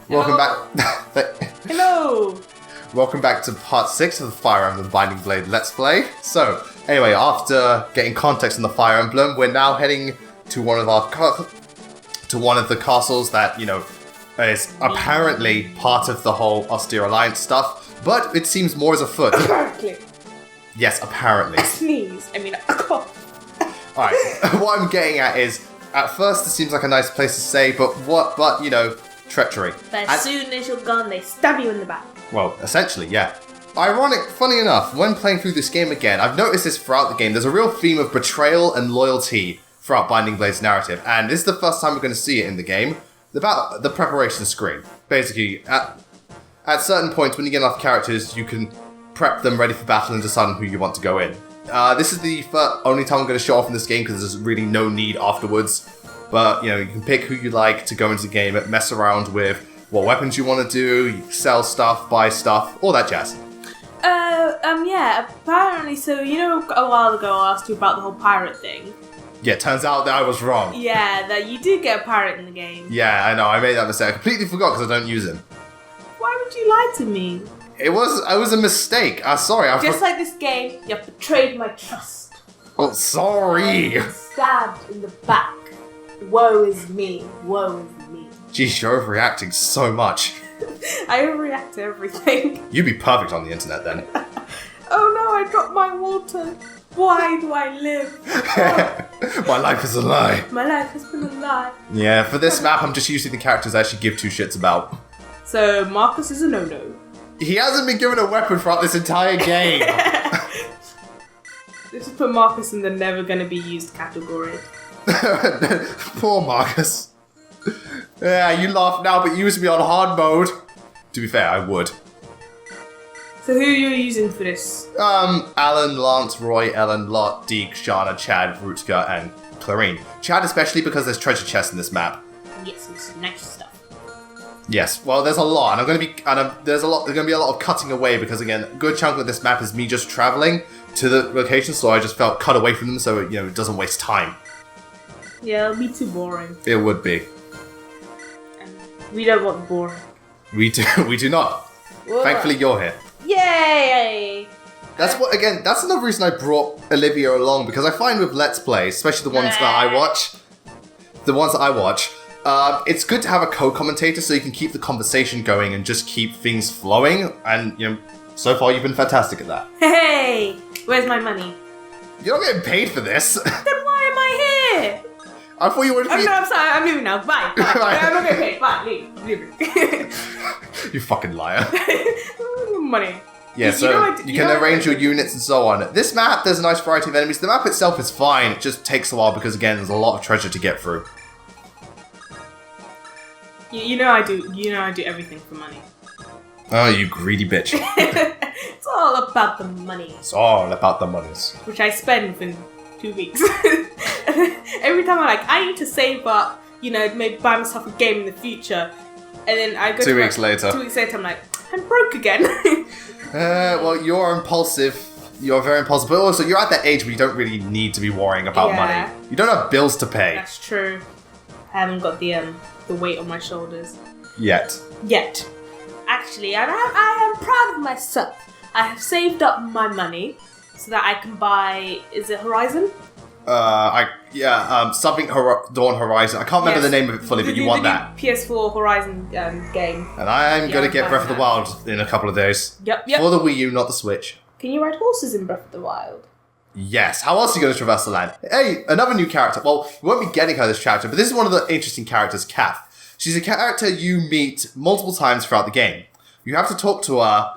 Welcome back. Hello. Welcome back to part 6 of the Fire Emblem Binding Blade Let's Play. So, anyway, after getting context on the Fire Emblem, we're now heading to one of the castles that, you know, is apparently part of the whole Austere Alliance stuff, but it seems more as a foot. Apparently. Yes, apparently. Sneeze. I mean, a cough. Alright, what I'm getting at is, at first it seems like a nice place to stay, but you know, treachery. But as soon as you're gone, they stab you in the back. Well, essentially, yeah. Funny enough, when playing through this game again, I've noticed this throughout the game. There's a real theme of betrayal and loyalty throughout Binding Blade's narrative, and this is the first time we're going to see it in the game. About the preparation screen. Basically, at certain points, when you get enough characters, you can prep them ready for battle and decide on who you want to go in. This is the only time I'm going to show off in this game because there's really no need afterwards. But, you know, you can pick who you like to go into the game, mess around with what weapons you want to do, you sell stuff, buy stuff, all that jazz. Yeah, apparently, so, you know, a while ago I asked you about the whole pirate thing. Yeah, turns out that I was wrong. Yeah, that you do get a pirate in the game. Yeah, I know, I made that mistake. I completely forgot because I don't use him. Why would you lie to me? It was a mistake. Sorry. Just like this game, you have betrayed my trust. Oh, sorry. Stabbed in the back. Woe is me. Woe is me. Geez, you're overreacting so much. I overreact to everything. You'd be perfect on the internet then. Oh no, I dropped my water. Why do I live? My life is a lie. My life has been a lie. Yeah, for this map, I'm just using the characters I actually give two shits about. So, Marcus is a no-no. He hasn't been given a weapon throughout this entire game. This is put Marcus in the never gonna be used category. Poor Marcus. Yeah, you laugh now, but you used to be on hard mode. To be fair, I would. So who are you using for this? Alan, Lance, Roy, Ellen, Lot, Deke, Shana, Chad, Rutka, and Clarine. Chad especially because there's treasure chests in this map. Yes, some nice stuff. Yes, well, there's a lot, and there's going to be a lot of cutting away because again, a good chunk of this map is me just traveling to the location, so I just felt cut away from them, so you know it doesn't waste time. Yeah, it'll be too boring. It would be. And we don't want boring. We do not. Whoa. Thankfully, you're here. Yay! That's another reason I brought Olivia along, because I find with Let's Plays, especially the ones that I watch, it's good to have a co-commentator so you can keep the conversation going and just keep things flowing, and, you know, so far you've been fantastic at that. Hey! Where's my money? You're not getting paid for this. Then why am I here? I thought you wanted to be... No, I'm sorry, I'm leaving now. Bye. I'm not getting paid. Bye, leave. You fucking liar. Money. Yeah, so you can arrange your units and so on. This map, there's a nice variety of enemies. The map itself is fine. It just takes a while because, again, there's a lot of treasure to get through. You know I do everything for money. Oh, you greedy bitch. It's all about the money. It's all about the monies. Which I spend within 2 weeks. Every time I need to save up, you know, maybe buy myself a game in the future. And then I go 2 weeks later. 2 weeks later, I'm like, I'm broke again. Well, you're impulsive. You're very impulsive. But also, you're at that age where you don't really need to be worrying about money. You don't have bills to pay. That's true. I haven't got the weight on my shoulders. Yet. Actually, I am proud of myself. I have saved up my money so that I can buy... Is it Horizon? Something Dawn Horizon. I can't remember the name of it fully, but you want that. PS4 Horizon game. And I'm going to get Breath of the Wild in a couple of days. Yep. For the Wii U, not the Switch. Can you ride horses in Breath of the Wild? Yes. How else are you going to traverse the land? Hey, another new character. Well, we won't be getting her this chapter, but this is one of the interesting characters, Kath. She's a character you meet multiple times throughout the game. You have to talk to her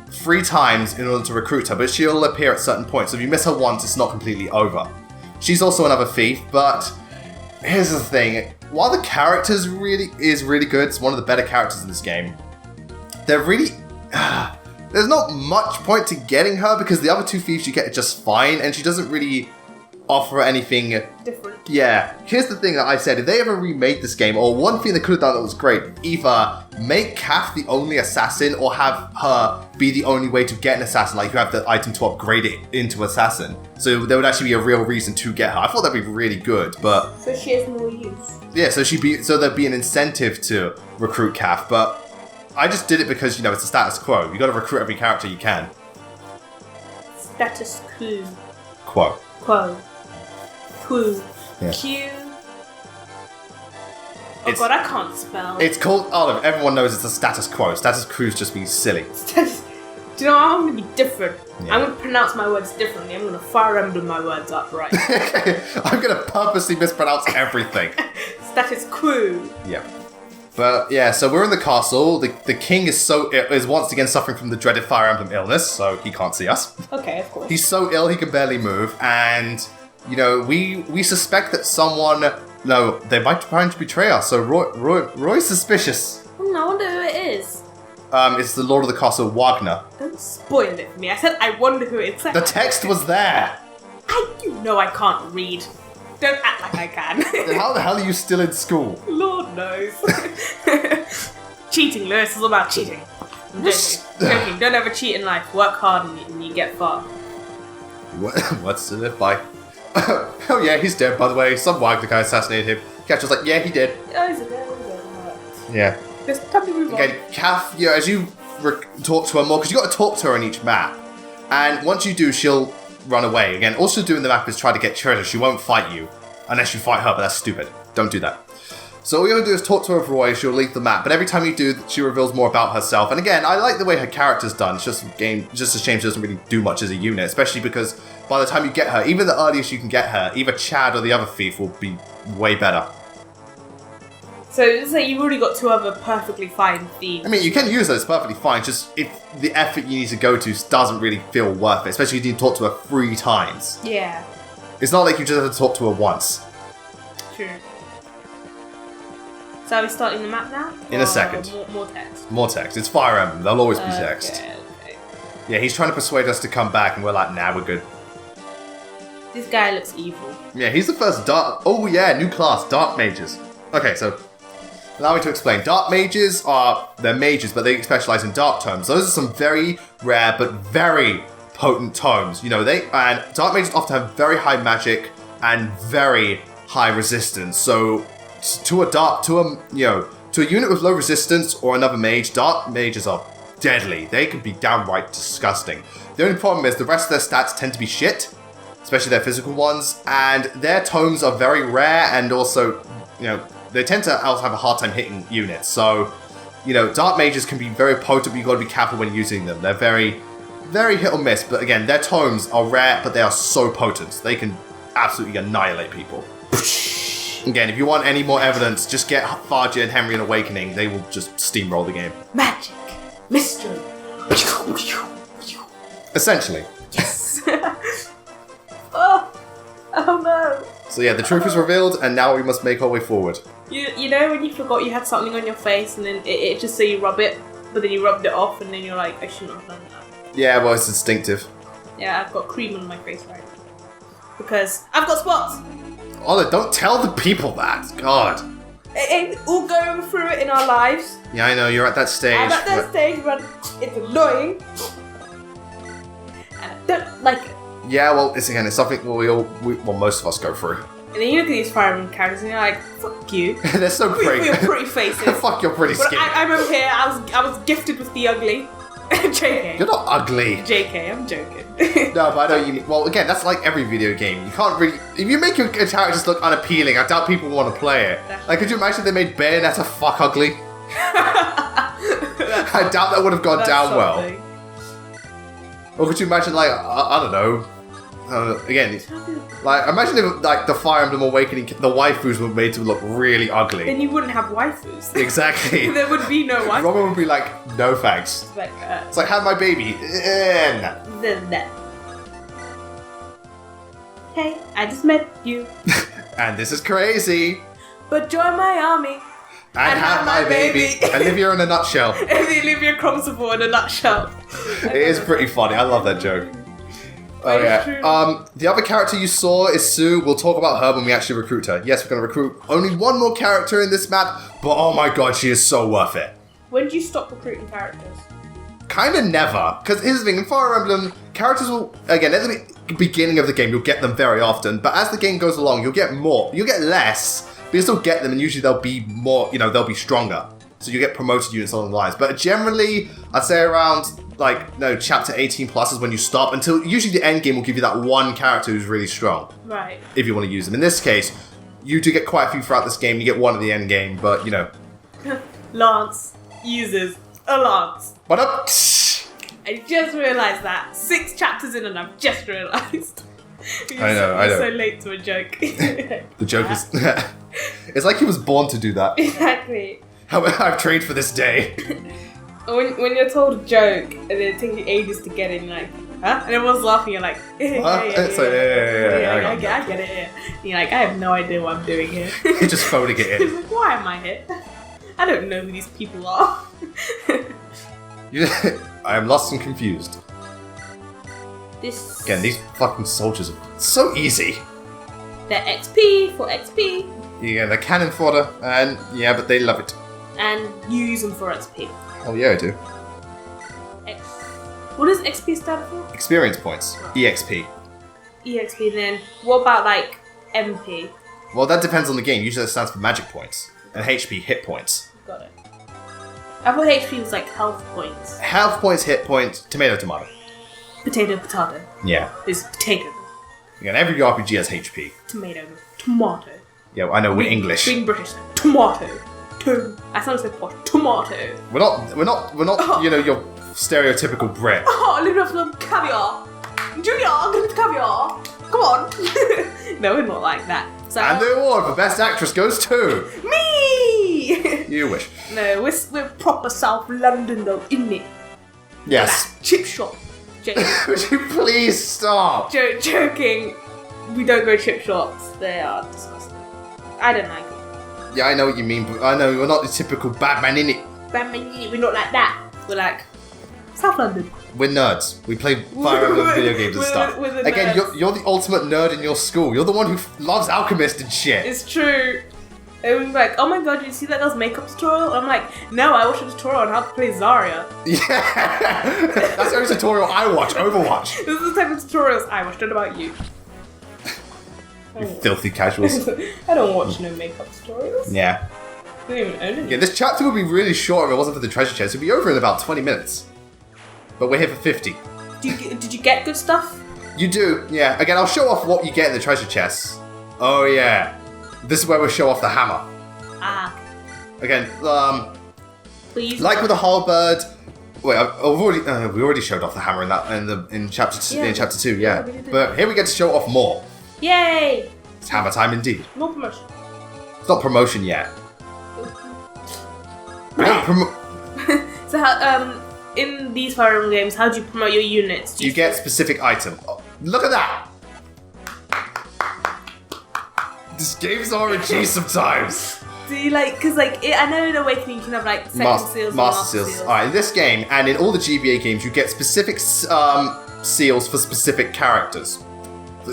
3 times in order to recruit her, but she'll appear at certain points. So if you miss her once, it's not completely over. She's also another thief, but here's the thing. While the character is really good, it's one of the better characters in this game, there's not much point to getting her because the other 2 thieves you get are just fine, and she doesn't really offer anything different. Yeah. Here's the thing that I said. If they ever remade this game, or one thing they could have done that was great, either make Kath the only assassin or have her be the only way to get an assassin. Like you have the item to upgrade it into assassin. So there would actually be a real reason to get her. I thought that'd be really good, but... So she has more use. Yeah, so there'd be an incentive to recruit Kath, but I just did it because, it's a status quo. You gotta recruit every character you can. Status quo. Quo. Yeah. Q. Oh god, I can't spell. It's called Olive. Everyone knows it's a status quo. Status quo just means silly. Do you know what? I'm gonna be different. Yeah. I'm gonna pronounce my words differently. I'm gonna Fire Emblem my words up right. I'm gonna purposely mispronounce everything. Status quo. Yeah. But yeah, so we're in the castle. The king is once again suffering from the dreaded Fire Emblem illness, so he can't see us. Okay, of course. He's so ill he can barely move, and we suspect that someone. No, they might be trying to betray us. So Roy's suspicious. I wonder who it is. It's the Lord of the Castle, Wagner. Don't spoil it for me. I said I wonder who it's. The text was there. You know I can't read. Don't act like I can. Then how the hell are you still in school? Lord knows. Cheating, Lewis, is all about cheating. I'm joking. Don't ever cheat in life. Work hard and you get far. What's to live by? Oh yeah, he's dead, by the way. Some Wagner guy assassinated him. Catch was like, yeah, he did. Oh, he's dead. Yeah. Just time to move on. Okay, Kath, as you talk to her more, because you got to talk to her on each map. And once you do, she'll run away. Again, all she'll do in the map is try to get treasure. She won't fight you. Unless you fight her, but that's stupid. Don't do that. So all you have to do is talk to her with Roy, she'll leave the map. But every time you do, she reveals more about herself. And again, I like the way her character's done. It's just a shame she doesn't really do much as a unit. Especially because by the time you get her, even the earliest you can get her, either Chad or the other thief will be way better. So it's like you've already got two other perfectly fine thieves. I mean, you can use her, it's perfectly fine. Just if the effort you need to go to doesn't really feel worth it. Especially if you need to talk to her 3 times. Yeah. It's not like you just have to talk to her once. True. So are we starting the map now? In a second. More text. More text. It's Fire Emblem. There'll always be text. Okay. Yeah, he's trying to persuade us to come back, and we're like, nah, we're good. This guy looks evil. Yeah, he's the first dark... Oh, yeah, new class, Dark Mages. Okay, so... Allow me to explain. Dark Mages they're mages, but they specialize in dark tomes. Those are some very rare, but very potent tomes. And Dark Mages often have very high magic and very high resistance. So... To a unit with low resistance or another mage, Dark Mages are deadly. They can be downright disgusting. The only problem is the rest of their stats tend to be shit, especially their physical ones, and their tomes are very rare, and also, they tend to also have a hard time hitting units. So, Dark Mages can be very potent, but you've got to be careful when using them. They're very, very hit or miss, but again, their tomes are rare, but they are so potent. They can absolutely annihilate people. Again, if you want any more evidence, just get Farja and Henry in Awakening. They will just steamroll the game. Magic. Mystery. Essentially. Yes. Oh no. So yeah, the truth is revealed, and now we must make our way forward. You know when you forgot you had something on your face, and then it just so you rub it, but then you rubbed it off, and then you're like, I shouldn't have done that. Yeah, well, it's instinctive. Yeah, I've got cream on my face right now. Because I've got spots! Ola, don't tell the people that. God. It's all going through it in our lives. Yeah, I know, you're at that stage. I'm at that stage where it's annoying. And I don't like it. Yeah, well, it's something most of us go through. And then you look at these Fire Emblem characters and you're like, fuck you. They're so pretty. With your pretty faces. Fuck your pretty skin. I'm over here, I was gifted with the ugly. JK. You're not ugly. JK, I'm joking. No, but I know you mean. Well, again, that's like every video game. You can't really. If you make your character just look unappealing, I doubt people want to play it. Like, could you imagine if they made Bayonetta fuck ugly? I doubt that would have gone down something. well. Or could you imagine, like, I don't know. Again, like, imagine if, like, the Fire Emblem Awakening, the waifus were made to look really ugly. Then you wouldn't have waifus. Exactly. There would be no waifus. Robin would be like, no thanks. It's like, have my baby. No. Hey, I just met you. And this is crazy. But join my army. And have my baby. Olivia in a nutshell. Olivia Cromsable in a nutshell. It is pretty funny. I love that joke. Oh yeah. The other character you saw is Sue. We'll talk about her when we actually recruit her. Yes, we're going to recruit only one more character in this map, but oh my god, she is so worth it. When do you stop recruiting characters? Kind of never. Because here's the thing, in Fire Emblem, characters will, again, at the beginning of the game, you'll get them very often, but as the game goes along, you'll get more. You'll get less, but you'll still get them, and usually they'll be more, they'll be stronger. So you get promoted units along the lines. But generally, I'd say around, chapter 18 plus is when you stop, until usually the end game will give you that one character who's really strong. Right. If you want to use them. In this case, you do get quite a few throughout this game, you get one at the end game, but, Lance uses a lance. What up? I just realised that. 6 chapters in and I've just realised. I know. So late to a joke. The joke is... It's like he was born to do that. Exactly. I've trained for this day. When you're told a joke and then it takes you ages to get it, you're like, huh? And everyone's laughing, you're like, yeah, I get it, yeah. And you're like, I have no idea what I'm doing here. You're just phoning it in. He's like, why am I here? I don't know who these people are. I am lost and confused. Again, these fucking soldiers are so easy. They're XP for XP. Yeah, they're cannon fodder, and but they love it. And you use them for XP. Oh yeah, I do. What does XP stand for? Experience points. EXP. EXP, then what about MP? Well, that depends on the game. Usually it stands for magic points. And HP, hit points. Got it. I thought HP was health points. Health points, hit points, tomato. Potato. Yeah. It's potato. Again, every RPG has HP. Tomato. Yeah, I know, we're English. Being British. Tomato. I sound so posh. Tomato. We're not, your stereotypical Brit. Oh, living off some caviar. Junior, give me caviar. Come on. No, we're not like that. So, and the award for Best Actress goes to... me! You wish. No, we're proper South London though, isn't it? Yes. Like, chip shop. Would you please stop? Joking. We don't go chip shops. They are disgusting. I don't like it. Yeah, I know what you mean, but I know we're not the typical bad man in it. We're not like that. We're like South London. We're nerds. We play Fire Emblem video games and stuff. Again, you're the ultimate nerd in your school. You're the one who loves Alchemist and shit. It's true. And we're like, oh my god, did you see that girl's makeup tutorial? I'm like, no, I watched a tutorial on how to play Zarya. Yeah, that's the only tutorial I watch. Overwatch. This is the type of tutorials I watched. What about you? You filthy casuals. I don't watch no makeup tutorials. Yeah. I don't even own any. Yeah, this chapter would be really short if it wasn't for the treasure chest. It'd be over in about 20 minutes. But we're here for 50. Did you get good stuff? You do, yeah. Again, I'll show off what you get in the treasure chests. Oh, yeah. This is where we'll show off the hammer. Ah. Again, Please. like with the halberd. Wait, we already showed off the hammer in chapter 2, yeah. But here we get to show off more. Yay! It's hammer time indeed. No promotion. It's not promotion yet. We don't So how, in these Fire Emblem games, how do you promote your units? You get specific item. Oh, look at that! This game's RNG sometimes. Do you I know in Awakening you can have second seals and master seals. Alright, in this game, and in all the GBA games, you get specific seals for specific characters.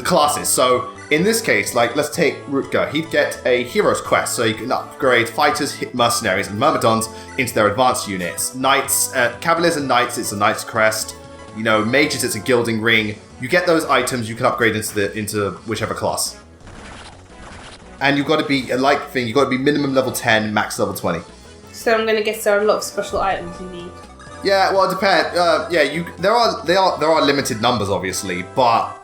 Classes. So, in this case, let's take Rutger. He'd get a hero's quest, so you can upgrade fighters, mercenaries, and myrmidons into their advanced units. Knights, cavaliers and knights, it's a knight's crest. Mages, it's a gilding ring. You get those items, you can upgrade into whichever class. And you've got to be, you've got to be minimum level 10, max level 20. So I'm going to guess there are a lot of special items you need. Yeah, well, it depends. There are limited numbers, obviously, but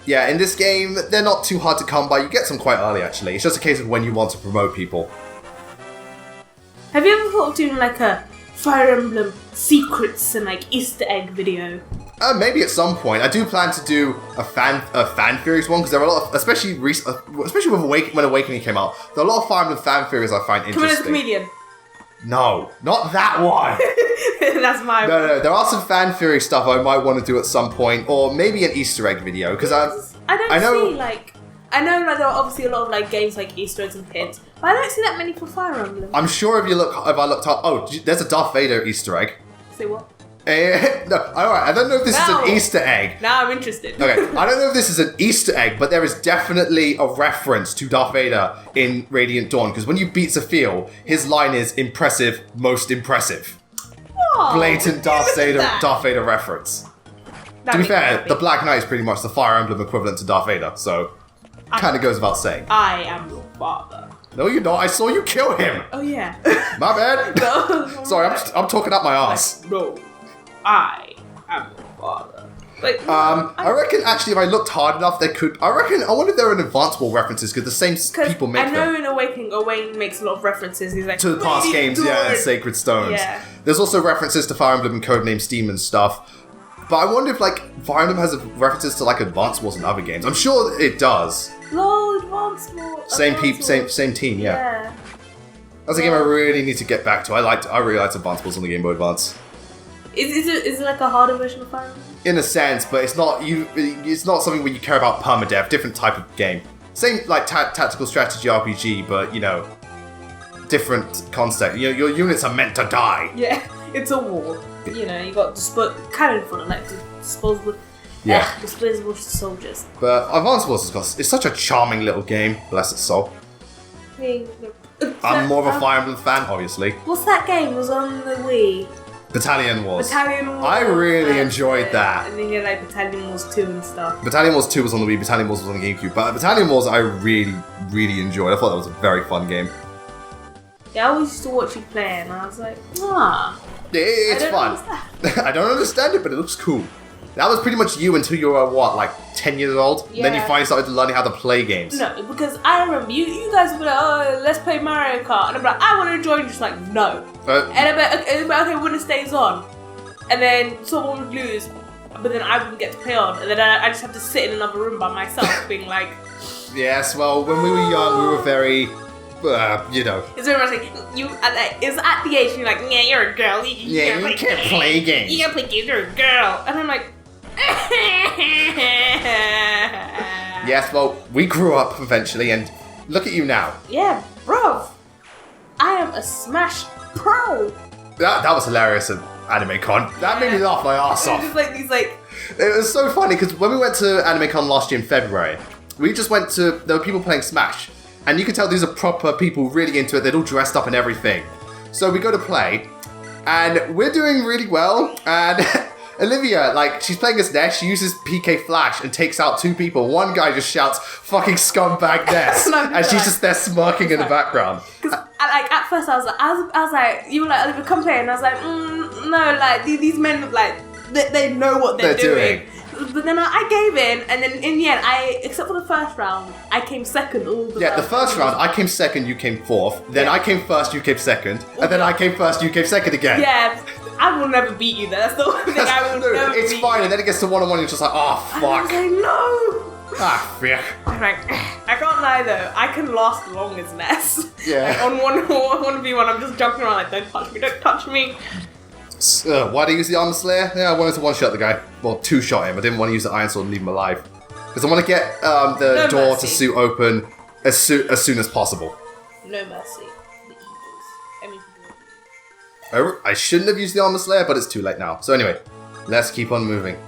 in this game, they're not too hard to come by. You get some quite early, actually. It's just a case of when you want to promote people. Have you ever thought of doing a Fire Emblem secrets and Easter egg video? Maybe at some point. I do plan to do a fan theories one, because there are a lot of, especially with when Awakening came out, there are a lot of Fire Emblem fan theories I find interesting. Come in as a comedian. No, not that one. That's my one. No. There are some fan theory stuff I might want to do at some point, or maybe an Easter egg video, because I know there are obviously a lot of games like Easter eggs and hints, but I don't see that many for Fire Emblem. I'm sure if I looked up, there's a Darth Vader Easter egg. Say what? No, alright, I don't know if this is an Easter egg. Now I'm interested. Okay, I don't know if this is an Easter egg, but there is definitely a reference to Darth Vader in Radiant Dawn, because when you beat Zephyr, his line is impressive, most impressive. Oh, Blatant Darth Vader reference. To be fair, the Black Knight is pretty much the Fire Emblem equivalent to Darth Vader, so kind of goes without saying. I am your father. No, you're not. I saw you kill him. Oh, yeah. My bad. No. Sorry, I'm talking up my ass. Like, no, I am your father. Like, I reckon actually if I looked hard enough, I wonder if there are Advance War references, because the same people make them. I know in Awakening, Owain makes a lot of references. He's like, to the past games, and Sacred Stones. Yeah. There's also references to Fire Emblem and Codename Steam and stuff. But I wonder if, like, Fire Emblem has references to, like, Advance Wars and other games. I'm sure it does. No, Advance Wars. Same team, yeah. That's a game I really need to get back to. I really liked Advance Wars on the Game Boy Advance. Is it like a harder version of Fire Emblem? In a sense, but it's not something where you care about permadeath. Different type of game. Same, like, tactical strategy RPG, but, you know, different concept. You know, your units are meant to die. Yeah, it's a war. You know, you got cannon for like disposable soldiers. But Advance Wars is such a charming little game. Bless its soul. I'm more of a Fire Emblem fan, obviously. What's that game? It was on the Wii. Battalion Wars. Battalion Wars. I really enjoyed that. And then you had like Battalion Wars 2 and stuff. Battalion Wars 2 was on the Wii, Battalion Wars was on the GameCube. But Battalion Wars I really, really enjoyed. I thought that was a very fun game. Yeah, I always used to watch you play and I was like, It's fun. I don't understand it, but it looks cool. That was pretty much you until you were, what, like 10 years old? Yeah. Then you finally started learning how to play games. No, because I remember you guys would be like, oh, let's play Mario Kart. And I'm like, I want to join. Just like, no. And I'm like, okay, when it stays on. And then someone would lose, but then I wouldn't get to play on. And then I just have to sit in another room by myself being like... Yes, well, when we were young, we were very... you know. It's very much like, it's at the age you're like, yeah, you're a girl. You can't play games. You can't play games, you're a girl. And I'm like... Yes, well, we grew up eventually, and look at you now. Yeah, bro. I am a Smash Pro. That was hilarious at Anime Con. That made me laugh my ass off. It was so funny, because when we went to Anime Con last year in February, we just went to... There were people playing Smash. And you could tell these are proper people really into it. They're all dressed up and everything. So we go to play, and we're doing really well. And Olivia, like, she's playing as Ness. She uses PK Flash and takes out 2 people. One guy just shouts, "Fucking scumbag Ness," and she's just there smirking in the background. Because at first I was like, you were like, Olivia, come play, and I was like, no, like these men look like they know what they're doing. But then I gave in, and then in the end, except for the first round, I came second all the the first round, I came second, you came fourth. Then I came first, you came second. And then I came first, you came second again. Yeah, I will never beat you. That's the one thing I will never beat. It's fine, and then it gets to 1-on-1, and you're just like, oh, fuck. And I was like, no. Ah, frick. I'm like, I can't lie though, I can last long as Ness. Yeah. Like, on 1v1, I'm just jumping around like, don't touch me. Why do you use the Armor Slayer? Yeah, I wanted to one-shot the guy. Well, 2-shot him. I didn't want to use the Iron Sword and leave him alive. Because I want to get the door to suit open as soon as possible. No mercy. The evils. I shouldn't have used the Armor Slayer, but it's too late now. So anyway, let's keep on moving.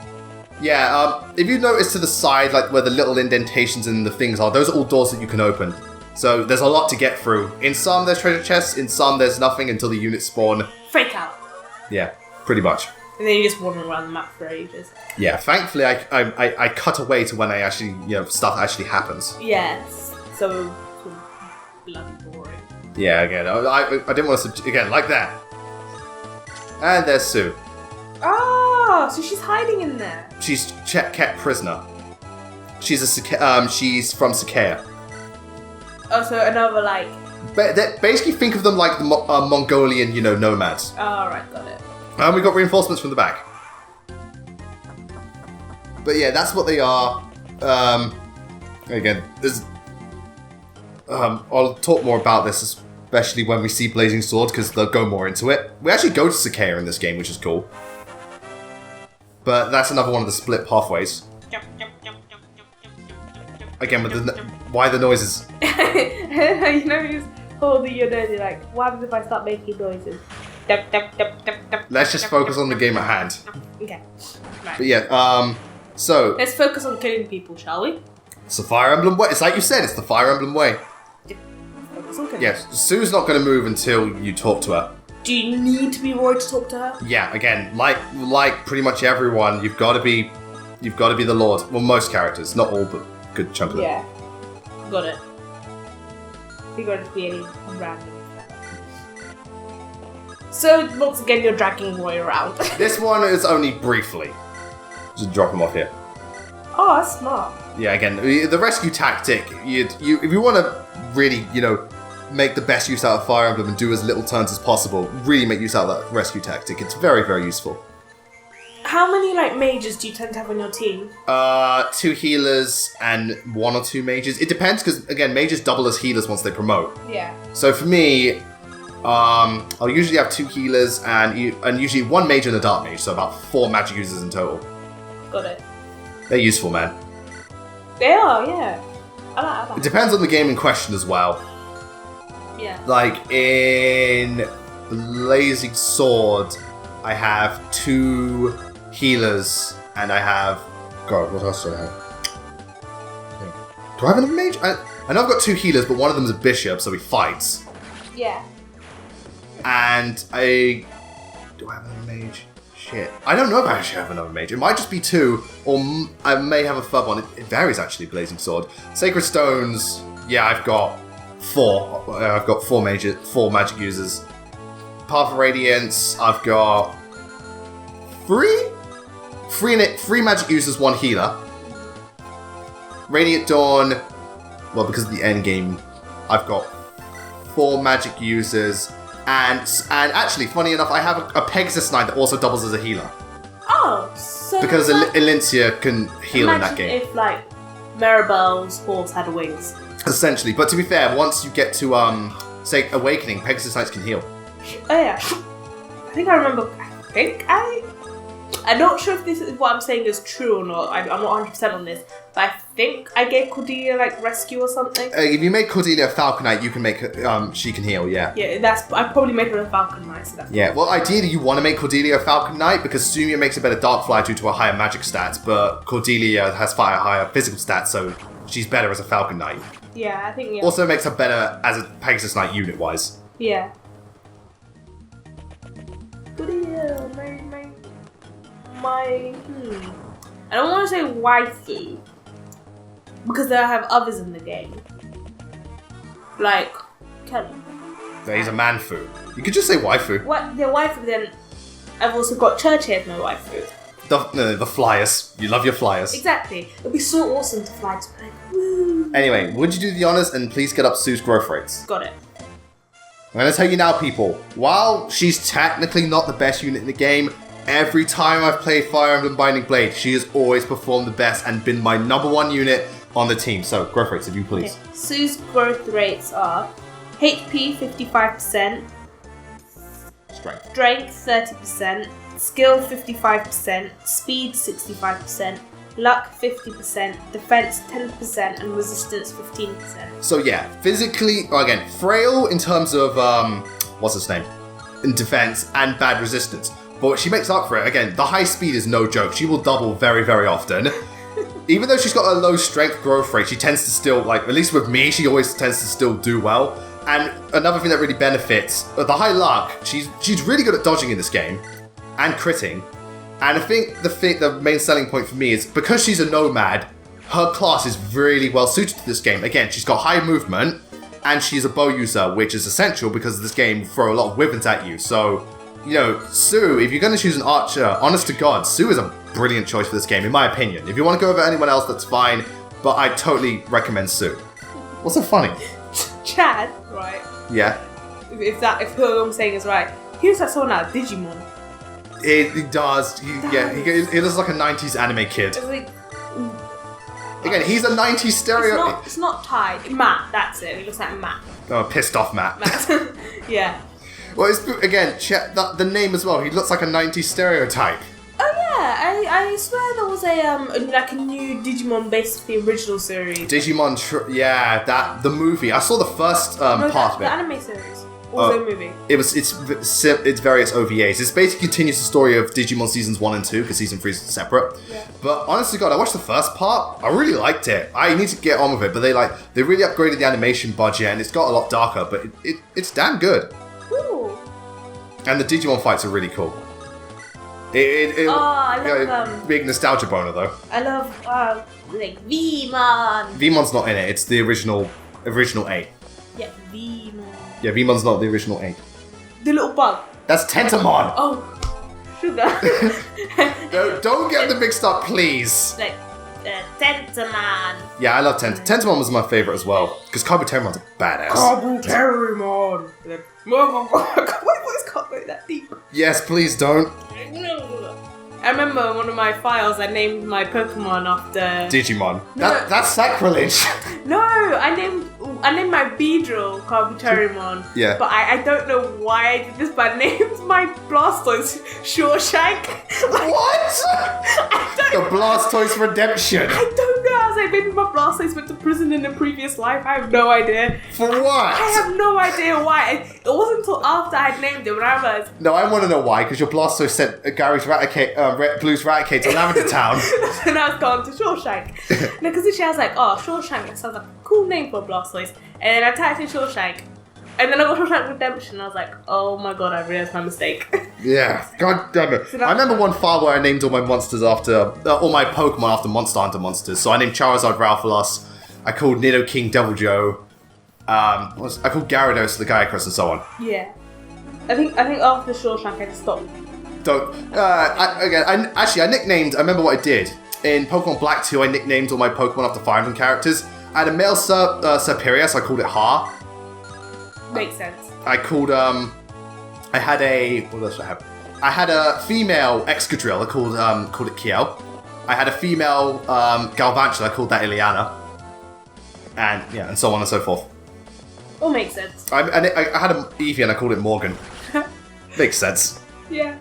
Yeah, if you notice to the side, like where the little indentations and the things are, those are all doors that you can open. So there's a lot to get through. In some, there's treasure chests. In some, there's nothing until the units spawn. Fake out. Yeah, pretty much. And then you just wander around the map for ages. Yeah, thankfully I cut away to when I actually, stuff actually happens. Yes, so bloody boring. Yeah, again, I didn't want to, again, like that. And there's Sue. Oh, so she's hiding in there. She's kept prisoner. She's she's from Sakea. Oh, so another like... Basically think of them like the Mongolian, nomads. Oh, right, got it. And we got reinforcements from the back. But yeah, that's what they are. Again, there's... I'll talk more about this, especially when we see Blazing Swords, because they'll go more into it. We actually go to Sakea in this game, which is cool. But that's another one of the split pathways. Again, with why the noises? He's holding your nose, you're like, what happens if I start making noises? Let's just focus on the game at hand. Okay. Right. But yeah, so... Let's focus on killing people, shall we? It's the Fire Emblem way. It's like you said, it's the Fire Emblem way. Focus on killing. Yes, Sue's not going to move until you talk to her. Do you need to be Roy to talk to her? Yeah, again, like pretty much everyone, you've got to be the Lord. Well, most characters, not all, but a good chunk of them. Yeah. Got it. You got to be any random. So, once again, you're dragging Roy around. This one is only briefly. Just drop him off here. Oh, that's smart. Yeah, again, the rescue tactic, if you want to really, make the best use out of Fire Emblem and do as little turns as possible, really make use out of that rescue tactic. It's very, very useful. How many, mages do you tend to have on your team? 2 healers and 1 or 2 mages. It depends, because, again, mages double as healers once they promote. Yeah. So for me... I'll usually have 2 healers and usually 1 mage and a dark mage, so about 4 magic users in total. Got it. They're useful, man. They are, yeah. I like. It depends on the game in question as well. Yeah. Like in Blazing Sword, I have 2 healers and I have... God, what else do I have? Do I have another mage? I know I've got 2 healers, but one of them is a bishop, so he fights. Yeah. And do I have another mage? Shit. I don't know if I actually have another mage. It might just be 2, or I may have a third one. It varies, actually, Blazing Sword. Sacred Stones, yeah, I've got 4. I've got 4 magic users. Path of Radiance, I've got 3 magic users, 1 healer. Radiant Dawn, well, because of the end game, I've got 4 magic users. And actually, funny enough, I have a Pegasus Knight that also doubles as a healer. Oh, so... Because Elincia can heal in that game. Imagine if, Maribel's horse had wings. Essentially. But to be fair, once you get to, say, Awakening, Pegasus Knights can heal. Oh, yeah. I'm not sure if this is what I'm saying is true or not. I'm not 100% on this. But I think I gave Cordelia, rescue or something. If you make Cordelia a Falcon Knight, you can make her, she can heal, yeah. Yeah, I'd probably make her a Falcon Knight, so that's... Yeah, well, ideally you want to make Cordelia a Falcon Knight, because Sumia makes a better Dark Flyer due to her higher magic stats, but Cordelia has higher physical stats, so she's better as a Falcon Knight. Yeah, I think, yeah. Also makes her better as a Pegasus Knight unit-wise. Yeah. Cordelia, I don't want to say waifu, because I have others in the game. Like, Kelly. He's a manfu. You could just say waifu. What? Yeah, waifu, then I've also got Church here as my waifu. The flyers. You love your flyers. Exactly. It'd be so awesome to fly to woo. Anyway, would you do the honors and please get up Sue's growth rates? Got it. I'm going to tell you now, people. While she's technically not the best unit in the game, every time I've played Fire Emblem Binding Blade, she has always performed the best and been my #1 unit on the team. So, growth rates, if you please. Okay. Sue's growth rates are HP 55%, Strength 30%, Skill 55%, Speed 65%, Luck 50%, Defense 10%, and Resistance 15%. So yeah, physically, again, frail in terms of, what's his name? In defense and bad resistance. But she makes up for it. Again, the high speed is no joke. She will double very, very often. Even though she's got a low strength growth rate, she tends to still, at least with me, she always tends to still do well. And another thing that really benefits, the high luck, she's really good at dodging in this game. And critting. And I think the main selling point for me is, because she's a nomad, her class is really well suited to this game. Again, she's got high movement, and she's a bow user, which is essential because this game will throw a lot of weapons at you. So, Sue, if you're going to choose an archer, honest to God, Sue is a brilliant choice for this game, in my opinion. If you want to go over anyone else, that's fine, but I totally recommend Sue. What's so funny? Chad, right? Yeah. If what I'm saying is right, here's that someone out, Digimon. He does. He looks like a 90s anime kid. It's like... Again, he's a 90s stereo... It's not Ty. Matt, that's it. He looks like Matt. Oh, pissed off Matt. Yeah. Well, again, the name as well. He looks like a 90s stereotype. Oh yeah, I swear there was a new Digimon based off the original series. Digimon, the movie. I saw the first part of it. The anime series. Also movie. It's various OVAs. It's basically continues the story of Digimon seasons 1 and 2 because season 3 is separate. Yeah. But honestly, God, I watched the first part. I really liked it. I need to get on with it. But they really upgraded the animation budget and it's got a lot darker. But it's damn good. Ooh. And the Digimon fights are really cool. I love big nostalgia boner though. I love like V-Mon. V-Mon's not in it. It's the original 8. Yeah, V-Mon. Yeah, V-Mon's not the original 8. The little bug. That's Tentamon. Oh, sugar. Don't get them mixed up, please. Like Tentamon. Yeah, I love Tentamon. Tentamon was my favorite as well because Kabuterimon's a badass. Kabuterimon. What voice can't go that deep? Yes, please don't. I remember one of my files. I named my Pokemon after Digimon. That's sacrilege. No, I named my Beedrill Kabuterimon. Yeah. But I don't know why I did this, but I named my Blastoise Shawshank. What? The Blastoise Redemption. I don't know. I was like, maybe my Blastoise went to prison in a previous life. I have no idea. For what? I have no idea why. It wasn't until after I had named it when I realized. No, I want to know why, because your Blastoise sent Gary's Blue's Raticate to Lavender Town. And I was gone to Shawshank. No, because initially I was like, oh, Shawshank, that sounds like a cool name for a Blastoise. And then I typed in Shawshank. And then I got Shawshank Redemption. And I was like, oh my god, I realized my mistake. Yeah, god damn it. I remember one file where I named all my monsters after, all my Pokemon after Monster Hunter monsters. So I named Charizard Ralphalos, I called Nidoking Deviljho, I called Gyarados the Gyarados and so on. Yeah. I think after Shawshank I just stopped. I nicknamed, I remember what I did. In Pokemon Black 2, I nicknamed all my Pokemon after Fire Emblem characters. I had a male Serperior, so I called it Ha. Makes sense. I called, I had a, what else did I have? I had a female Excadrill, I called it Kiel. I had a female Galvantula, I called that Ileana. And so on and so forth. All makes sense. I had an Eevee and I called it Morgan. Makes sense. Yeah.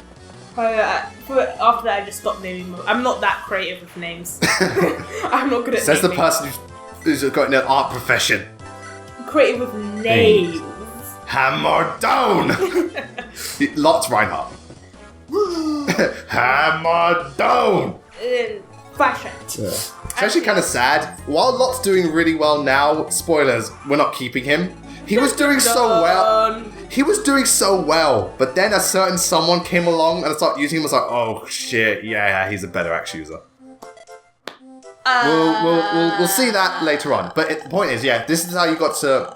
After that, I just stopped naming them. I'm not that creative with names. I'm not good at Says naming. the person who's got an art profession. Creative with names. Hammer down! Lots Reinhardt. Hammer down! Fashion. Yeah. It's actually kind of sad. While Lot's doing really well now, spoilers, we're not keeping him. He was doing so well. He was doing so well, but then a certain someone came along and I started using him. I was like, oh shit, yeah, he's a better axe user. We'll see that later on. But the point is, this is how you got to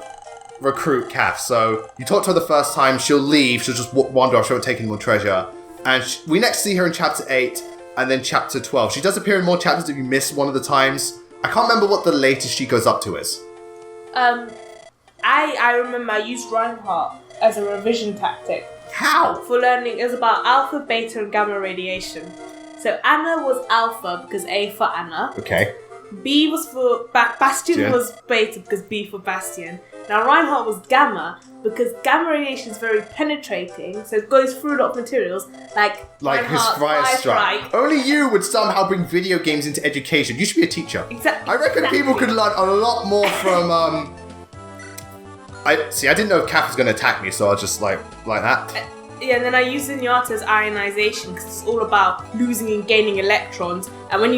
recruit Kath. So you talk to her the first time, she'll leave, she'll just wander off, she won't take any more treasure. And we next see her in chapter 8 and then chapter 12. She does appear in more chapters if you miss one of the times. I can't remember what the latest she goes up to is. I remember I used Reinhardt as a revision tactic. How? For learning, it was about alpha, beta, and gamma radiation. So Anna was alpha because A for Anna. Okay. B was for Bastion was beta because B for Bastion. Now Reinhardt was gamma because gamma radiation is very penetrating, so it goes through a lot of materials, like his Fire Strike. Only you would somehow bring video games into education. You should be a teacher. Exactly. I reckon people could learn a lot more from. I didn't know if Kath was going to attack me, so I was just like that. Yeah, and then I used Zenyatta's ionization because it's all about losing and gaining electrons. And when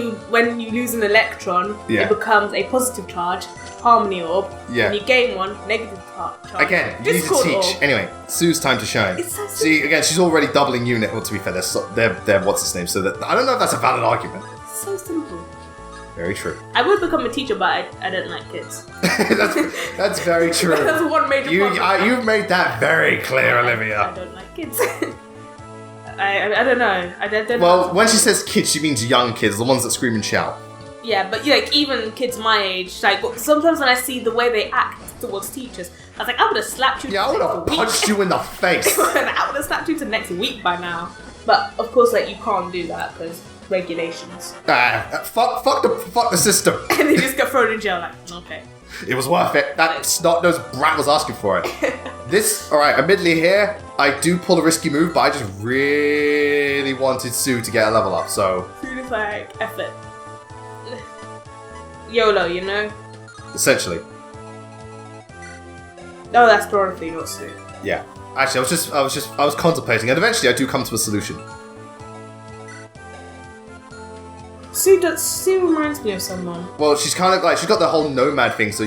you lose an electron, it becomes a positive charge, Harmony Orb. Yeah. When you gain one, negative charge. Again, you need to teach. Orb. Anyway, Sue's time to shine. It's so simple. See, again, she's already doubling unit. Well, to be fair, they're what's his name. So that I don't know if that's a valid argument. It's so simple. Very true. I would become a teacher, but I don't like kids. that's very true. That's one major problem. You've made that very clear, Olivia. I don't like kids. I don't know. I don't know. Well, when she says kids, she means young kids, the ones that scream and shout. Yeah, but like even kids my age, like sometimes when I see the way they act towards teachers, I was like, I would have slapped you. Yeah, I would have punched you in the face. I would have slapped you to next week by now. But of course, like you can't do that because regulations. Fuck the system. And they just get thrown in jail. Like, okay. It was worth it. That snot-nosed brat was asking for it. Alright, admittedly here, I do pull a risky move, but I just really wanted Sue to get a level up, so. Sue is like effort. YOLO, you know? Essentially. Oh, that's Dorothy, not Sue. Yeah. Actually, I was contemplating, and eventually I do come to a solution. Sue reminds me of someone. Well, she's kind of like, she's got the whole nomad thing, so,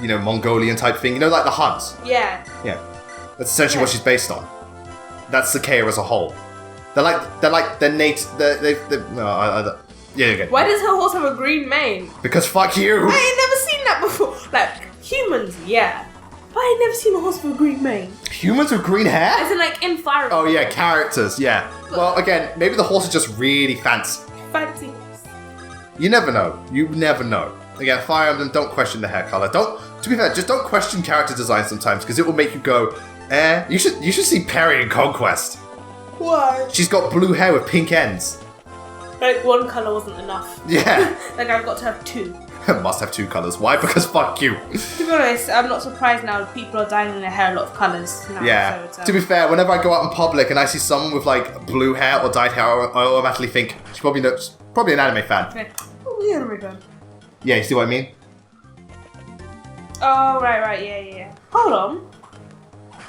Mongolian type thing. Like the Huns. Yeah. Yeah. That's essentially what she's based on. That's Sakea as a whole. They're native. Yeah, okay. Why does her horse have a green mane? Because fuck you. I ain't never seen that before. Like, humans, yeah. But I ain't never seen a horse with a green mane. Humans with green hair? As in, like, in Fire Emblem. Oh, yeah, characters, yeah. Well, again, maybe the horse is just really fancy. Fancy horse. You never know. You never know. Again, Fire Emblem, don't question the hair color. To be fair, just don't question character design sometimes, because it will make you go, You should see Perry in Conquest. Why? She's got blue hair with pink ends. Like, one color wasn't enough. Yeah. Like, I've got to have two. Must have two colors. Why? Because fuck you. To be honest, I'm not surprised now that people are dyeing their hair a lot of colors now. Yeah. So to be fair, whenever I go out in public and I see someone with like blue hair or dyed hair, I automatically think she's probably an anime fan. Yeah. Oh, yeah, anime fan. Yeah, you see what I mean? Oh, right, yeah. Hold on.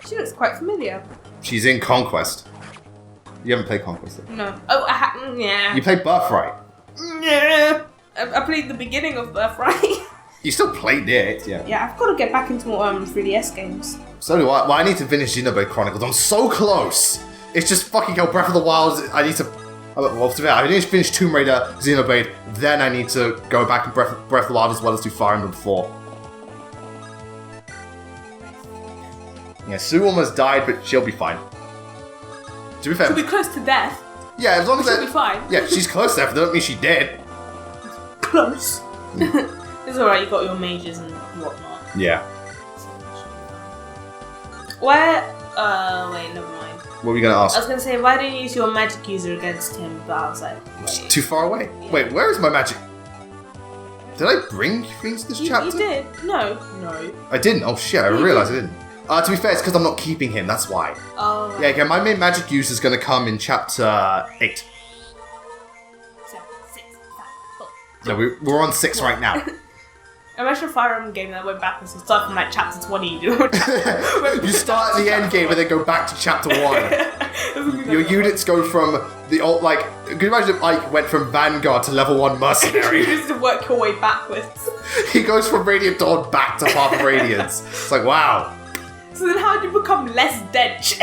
She looks quite familiar. She's in Conquest. You haven't played Conquest though? No. Oh, yeah. You played Birthright. Yeah. I played the beginning of Birthright. You still played it, yeah. Yeah, I've got to get back into more 3DS games. So do I. Well, I need to finish Xenoblade Chronicles. I'm so close. It's just fucking hell. Breath of the Wild. I need to. Well, to be fair, I need to finish Tomb Raider, Xenoblade. Then I need to go back and Breath of the Wild as well as do Fire Emblem 4. Yeah, Sue almost died, but she'll be fine. To be fair, She'll be close to death. Yeah, as long as she'll be fine. Yeah, she's close to death. That don't mean she did. Close. It's alright, you got your mages and whatnot. Yeah. Where? Wait, never mind. What were you gonna ask? I was gonna say, why didn't you use your magic user against him? But I was like, wait. Too far away. Yeah. Wait, where is my magic? Did I bring things this chapter? You did. No. I didn't. Oh shit! I realised I didn't. To be fair, it's because I'm not keeping him. That's why. Oh. Right. Yeah. Okay. My main magic use is gonna come in chapter 8. 7, 6, 5, 4. No, we're on 6 right now. Imagine a Fire Emblem game that went backwards and started from like chapter 20. You start at the end game and then go back to chapter 1. Your units go from the old, like, can you imagine if Ike went from Vanguard to level 1 Mercenary? You just work your way backwards. He goes from Radiant Dawn back to Path of Radiance. It's like, wow. So then how do you become less dense?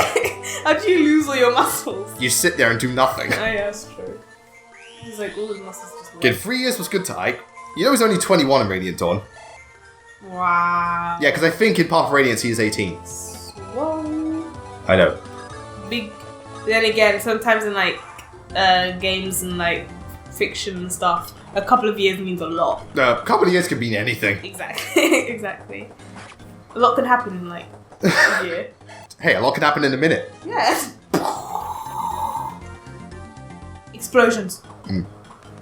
How do you lose all your muscles? You sit there and do nothing. Oh yeah, that's true. He's like, all his muscles just Again, 3 years was good to Ike. You know he's only 21 in Radiant Dawn. Wow. Yeah, because I think in Path of Radiance he is 18. Whoa. I know. Big. Then again, sometimes in like games and like fiction and stuff, a couple of years means a lot. A couple of years could mean anything. Exactly. Exactly. A lot can happen in like a year. Hey, a lot can happen in a minute. Yes. Explosions.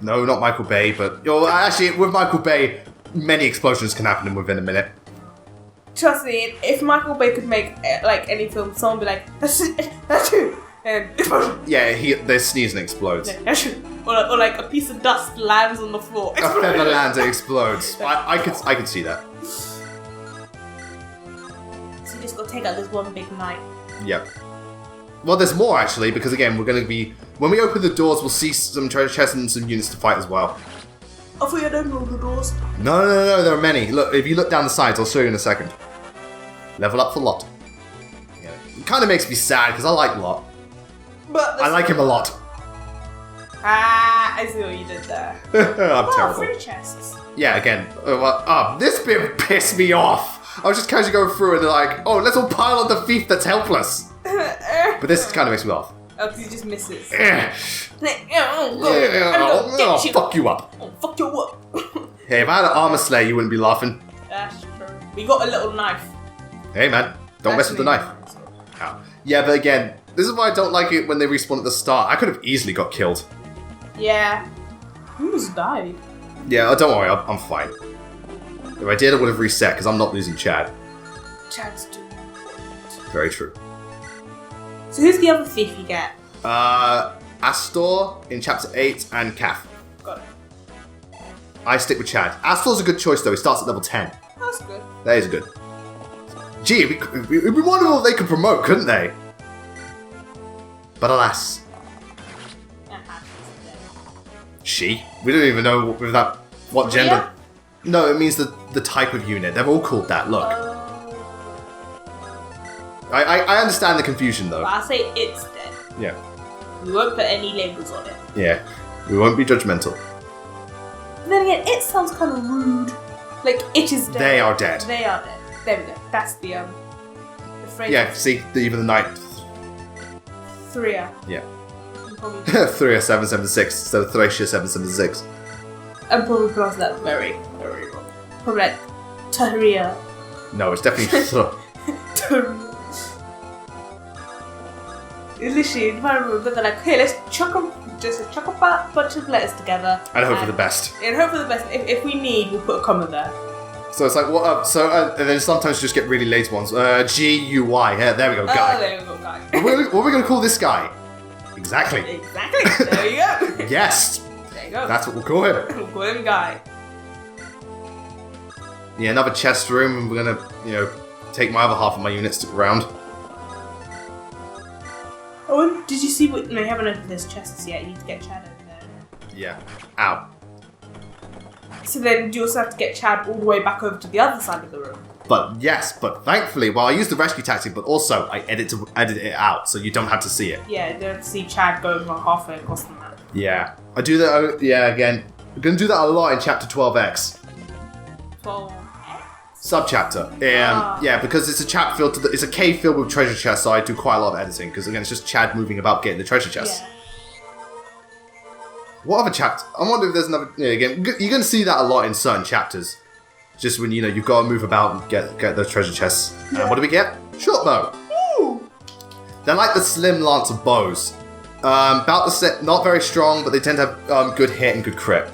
No, not Michael Bay, but actually, with Michael Bay, many explosions can happen within a minute. Trust me, if Michael Bay could make like any film, someone would be like, that's true, and explosion. Yeah, they sneeze and explodes. Yeah, that's true. Or like a piece of dust lands on the floor. A feather lands and explodes. I could see that. So you just gotta take out this one big knife. Yep. Well, there's more actually, because again, we're going to be... When we open the doors, we'll see some treasure chests and some units to fight as well. I thought you had opened all the doors. No, there are many. Look, if you look down the sides, I'll show you in a second. Level up for Lot. Yeah. It kind of makes me sad, because I like Lot. But I like him a lot. I see what you did there. I'm terrible. Free chests. Yeah, again. This bit pissed me off. I was just casually going through and they're like, oh, let's all pile on the thief that's helpless. But this kind of makes me laugh. Oh, because he just misses. I'll fuck you up. Oh, fuck you up. Hey, if I had an armor slayer, you wouldn't be laughing. That's true. We got a little knife. Hey, man. Don't mess with the knife. Ow. Yeah, but again, this is why I don't like it when they respawn at the start. I could have easily got killed. Yeah. Who almost died? Yeah, don't worry. I'm fine. If I did, I would have reset, because I'm not losing Chad. Chad's too. Very true. So who's the other thief you get? Astor in chapter 8 and Kath. Got it. I stick with Chad. Astor's a good choice though, he starts at level 10. That's good. That is good. Gee, it'd be wonderful if they could promote, couldn't they? But alas. She? We don't even know with that what gender. Yeah. No, it means the type of unit. They're all called that. Look. I understand the confusion though. But I'll say it's dead. Yeah. We won't put any labels on it. Yeah. We won't be judgmental. And then again, it sounds kind of rude. Like, it is dead. They are dead. They are dead. There we go. That's the phrase. Yeah, see, even the night. Thria. Yeah. Probably, Thria 776 instead of Thracia 776. I'm probably pronouncing that very, very wrong. Probably like Tahria. No, it's definitely Tahria. Literally, if I remember, they're like, hey, let's chuck a bunch of letters together. And hope for the best. And hope for the best. If we need, we'll put a comma there. So it's like, what up? And then sometimes you just get really late ones. G-U-Y. Yeah, there we go, guy. Oh, there we go, guy. What are we going to call this guy? Exactly. Exactly. There you go. Yes. There you go. That's what we'll call him. We'll call him Guy. Yeah, another chest room, and we're going to, take my other half of my units around. Oh, did you see what... No, you haven't opened those chests yet. You need to get Chad over there. Yeah. Ow. So then you also have to get Chad all the way back over to the other side of the room. But thankfully, well, I used the rescue tactic, but also I edit it out, so you don't have to see it. Yeah, you don't have to see Chad going like halfway across the map. Yeah. I do that, again. We're going to do that a lot in Chapter 12X. 12. Subchapter. Yeah, because it's a chapter filled it's a cave filled with treasure chests, so I do quite a lot of editing, because again, it's just Chad moving about getting the treasure chests. Yeah. What other chapter? I wonder if there's another... Yeah, again, you're going to see that a lot in certain chapters. Just when, you've got to move about and get those treasure chests. Yeah. And what do we get? Short bow. Ooh. They're like the slim lance of bows. About the set, not very strong, but they tend to have good hit and good crit.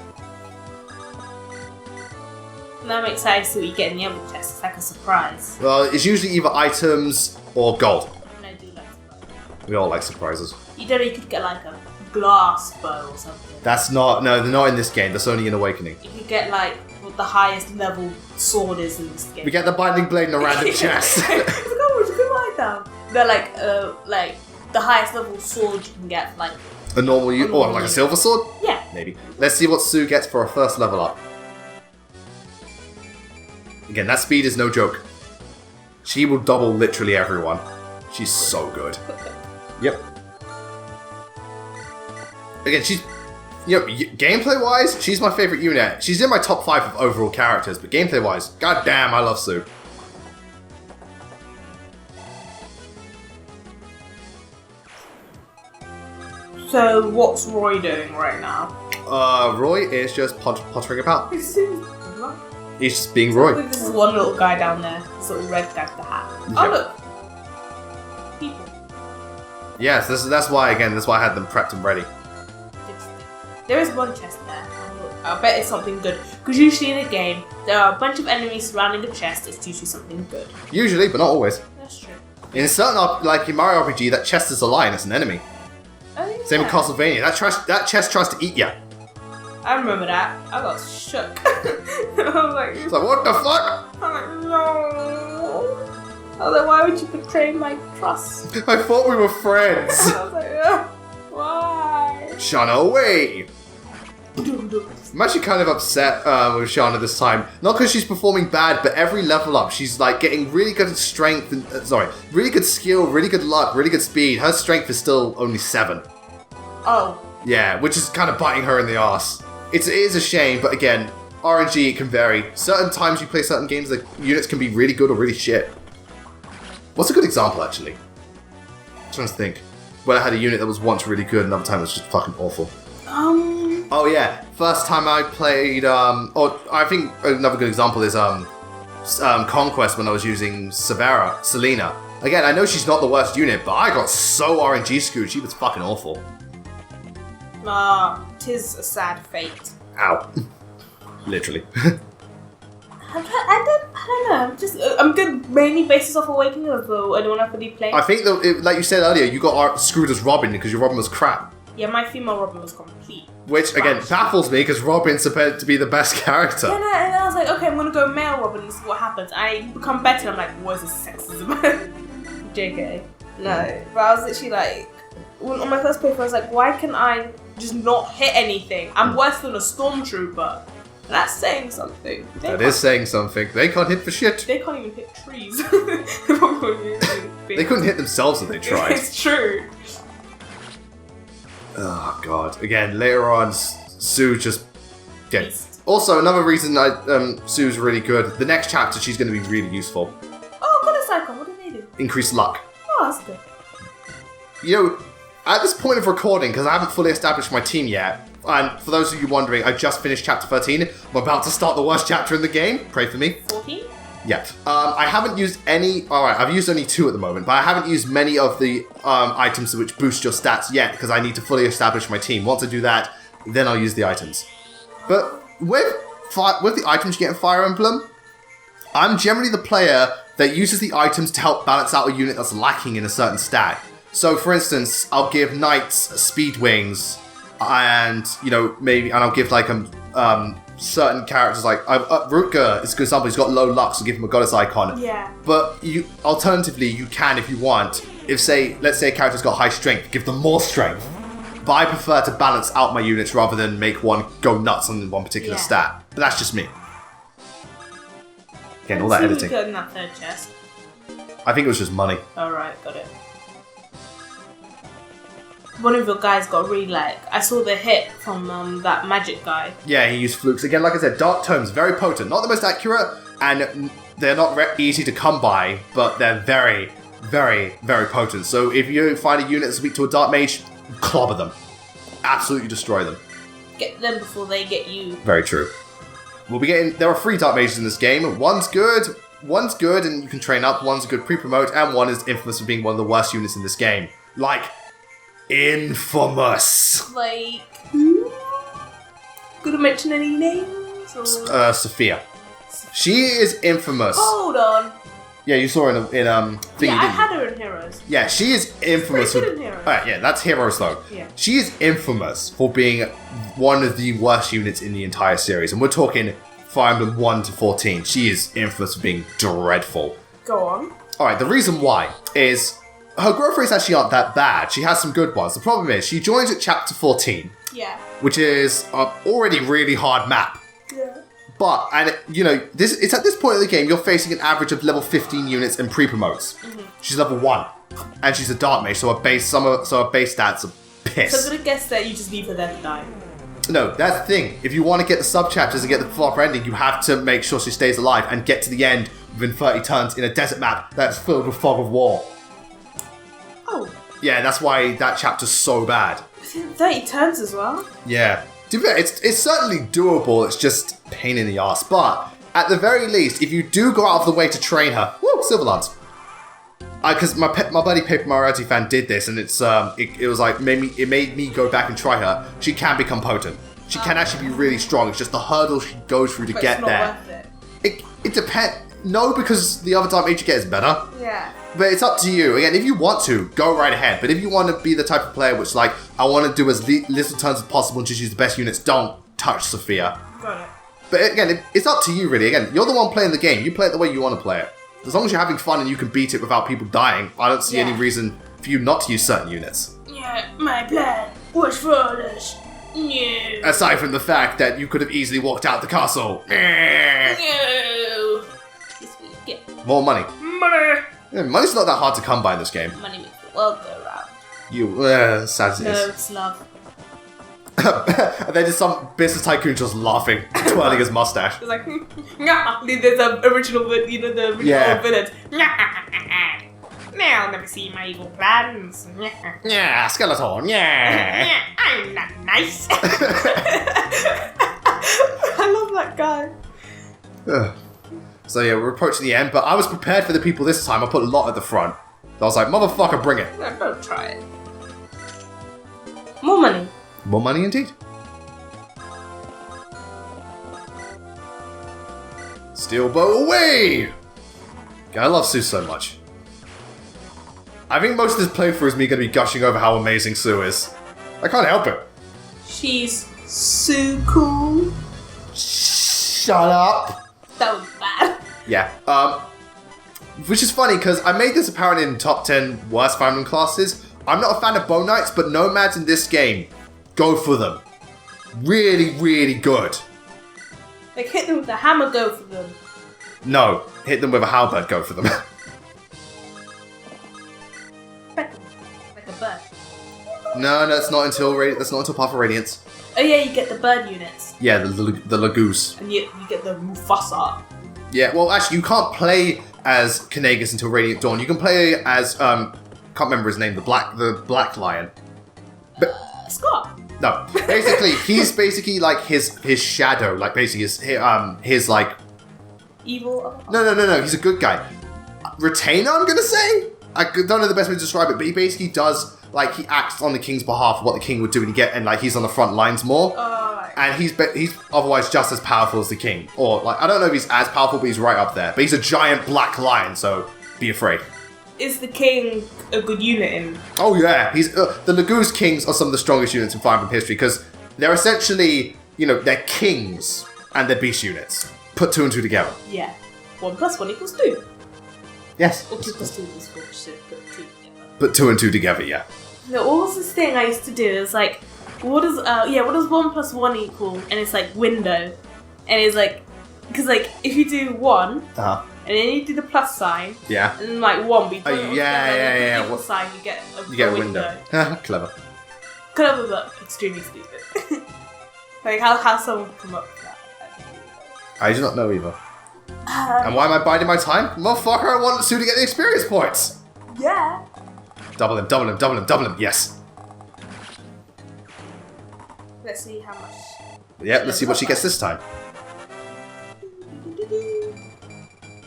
Now I'm excited to see what you get in the other chest. It's like a surprise. Well, it's usually either items or gold. And I do like surprises. We all like surprises. You could get like a glass bow or something. That's not... No, they're not in this game. That's only in Awakening. You could get like what the highest level sword is in this game. We get the Binding Blade in a random chest. They're like the highest level sword you can get, like A normal use, or like a silver sword? yeah. Maybe. Let's see what Sue gets for her first level up. Again, that speed is no joke. She will double literally everyone. She's so good. Yep. Again, she's... gameplay-wise, she's my favorite unit. She's in my top 5 of overall characters, but gameplay-wise, goddamn, I love Sue. So what's Roy doing right now? Roy is just pottering about. He's He's just being Roy. This is one little guy down there, this little red guy with the hat. Yeah. Oh look, people. Yes, that's why I had them prepped and ready. There is one chest there. I bet it's something good. Because usually in a game, there are a bunch of enemies surrounding a chest. It's usually something good. Usually, but not always. That's true. In certain, like in Mario RPG, that chest is a lion. It's an enemy. Oh, yeah. Same in Castlevania. That chest tries to eat you. I remember that. I got shook. I was like, It's like, what the fuck? I'm like, no. I was like, why would you betray my trust? I thought we were friends. I was like, ugh, why? Shauna, away. I'm actually kind of upset with Shauna this time. Not because she's performing bad, but every level up, she's like getting really good strength and really good skill, really good luck, really good speed. Her strength is still only 7. Oh. Yeah, which is kind of biting her in the arse. It is a shame, but again, RNG can vary. Certain times you play certain games, the units can be really good or really shit. What's a good example, actually? I'm trying to think. When I had a unit that was once really good, another time it was just fucking awful. Oh yeah, first time I played, I think another good example is Conquest when I was using Selena. Again, I know she's not the worst unit, but I got so RNG screwed, she was fucking awful. Tis a sad fate. Ow. Literally. I don't know. I'm good mainly basis off Awakening, although anyone I've really played. I think that, like you said earlier, you got screwed as Robin because your Robin was crap. Yeah, my female Robin was complete. Which, again, baffles me because Robin's supposed to be the best character. Yeah, was like, okay, I'm gonna go male Robin and see what happens. I become better, and I'm like, what is this sexism? JK. No. But I was literally like, on my first playthrough, I was like, why can I just not hit anything? I'm worse than a stormtrooper. That's saying something. That is saying something. They can't hit for shit. They can't even hit trees. They couldn't hit themselves if they tried. It's true. Oh god. Again, later on, Sue just... Yeah. Beast. Also, another reason Sue's really good, the next chapter she's going to be really useful. Oh, got a cycle. What do they do? Increase luck. Oh, that's good. You know, at this point of recording, because I haven't fully established my team yet, and for those of you wondering, I just finished chapter 13. I'm about to start the worst chapter in the game. Pray for me. 14? Yeah. I haven't used any... Alright, I've used only 2 at the moment, but I haven't used many of the items which boost your stats yet, because I need to fully establish my team. Once I do that, then I'll use the items. But with the items you get in Fire Emblem, I'm generally the player that uses the items to help balance out a unit that's lacking in a certain stat. So, for instance, I'll give knights speed wings, and, you know, maybe... And I'll give, like, certain characters, like Rutger is a good example. He's got low luck, so give him a goddess icon. Yeah. But alternatively, you can, if you want, let's say a character's got high strength, give them more strength. But I prefer to balance out my units rather than make one go nuts on one particular stat. But that's just me. Again, all that editing. In that third chest. I think it was just money. Alright, got it. One of your guys got really I saw the hit from that magic guy. Yeah, he used flukes. Again, like I said, Dark Tomes, very potent. Not the most accurate, and they're not easy to come by, but they're very, very, very potent. So if you find a unit that's weak to a Dark Mage, clobber them. Absolutely destroy them. Get them before they get you. Very true. We'll be getting... There are 3 Dark Mages in this game. One's good and you can train up. One's a good pre-promote, and one is infamous for being one of the worst units in this game. Like... Infamous. Like who? Gonna mention any names? Or? Sophia. She is infamous. Hold on. Yeah, you saw her in Thingy, yeah, I had her in Heroes. Yeah, she is infamous. Pretty good in Heroes. Yeah, that's Heroes though. Yeah. She is infamous for being one of the worst units in the entire series, and we're talking Fire Emblem 1 to 14. She is infamous for being dreadful. Go on. All right, the reason why is. Her growth rates actually aren't that bad. She has some good ones. The problem is, she joins at chapter 14. Yeah. Which is an already really hard map. Yeah. But, and you know, it's at this point in the game, you're facing an average of level 15 units and pre-promotes. Mm-hmm. She's level 1. And she's a Dark Mage, so her base stats are piss. So I'm gonna guess that you just leave her there to die. No, that's the thing. If you want to get the sub-chapters and get the proper ending, you have to make sure she stays alive and get to the end within 30 turns in a desert map that's filled with fog of war. Oh. Yeah, that's why that chapter's so bad. 30 turns as well? Yeah. To be fair, it's certainly doable, it's just a pain in the ass. But, at the very least, if you do go out of the way to train her, woo, Silverlands. Because my buddy Paper Mario fan did this, and it's it was like, it made me go back and try her. She can become potent. She can actually be really strong, it's just the hurdle she goes through to get there. It's not worth It depends. No, because the other Dark Mage you get is better. Yeah. But it's up to you. Again, if you want to, go right ahead. But if you want to be the type of player which, like, I want to do as little turns as possible and just use the best units, don't touch Sophia. Got it. But again, it's up to you, really. Again, you're the one playing the game. You play it the way you want to play it. As long as you're having fun and you can beat it without people dying, I don't see any reason for you not to use certain units. Yeah, my plan was flawless. No. Aside from the fact that you could have easily walked out the castle. No. This we get More money. money. Yeah, money's not that hard to come by in this game. Money makes the world go round. Sad as it No, is. it's love. And then just some business tycoon just laughing, twirling his mustache. It's like, there's an original, the original villain. Now let me see my evil plans. Yeah, Skeleton, yeah. I'm not nice. I love that guy. So yeah, we're approaching the end, but I was prepared for the people this time. I put a lot at the front. I was like, motherfucker, bring it. No, don't try it. More money. More money indeed. Steel bow away! God, I love Sue so much. I think most of this playthrough is me going to be gushing over how amazing Sue is. I can't help it. She's so cool. Shut up. That was bad. Yeah. Which is funny because I made this apparent in top 10 worst Fire Emblem classes. I'm not a fan of Bow Knights, but Nomads in this game, go for them. Really, really good. Like, hit them with a hammer, go for them. No, hit them with a halberd, go for them. Like a bird. No, that's not until Path of Radiance. Oh yeah, you get the bird units. Yeah, the Lagoose. And you get the Mufasa. Yeah, well, actually, you can't play as Kanagas until Radiant Dawn. You can play as, can't remember his name, the Black Lion. But Scott. no, basically, he's basically like his shadow, like basically his like... Evil? No, he's a good guy. Retainer, I'm gonna say? I don't know the best way to describe it, but he basically does, like, he acts on the king's behalf of what the king would do, and like, he's on the front lines more. And he's otherwise just as powerful as the king. Or, like, I don't know if he's as powerful, but he's right up there. But he's a giant black lion, so be afraid. Is the king a good unit in? Oh, yeah. He's the Lagoose Kings are some of the strongest units in Fire Emblem history, because they're essentially, they're kings and they're beast units. Put 2 and 2 together. Yeah. 1 + 1 = 2. Yes. Or 2 + 2 = 4, so put 2 together. Put 2 and 2 together, yeah. No, what was this thing I used to do? It's like, what does 1 + 1 equal? And it's like window. And it's like, because like, if you do 1, Uh-huh. and then you do the plus sign, Yeah. and then like 1, but you put it all yeah. together, and the equal sign, you get a window. Clever. Clever, but extremely stupid. Like, how someone come up with that? I do not know either. And why am I biding my time? Motherfucker, I want Sue to get the experience points! Yeah. Double him. Yes. Let's see how much. Yeah, let's see what she gets this time.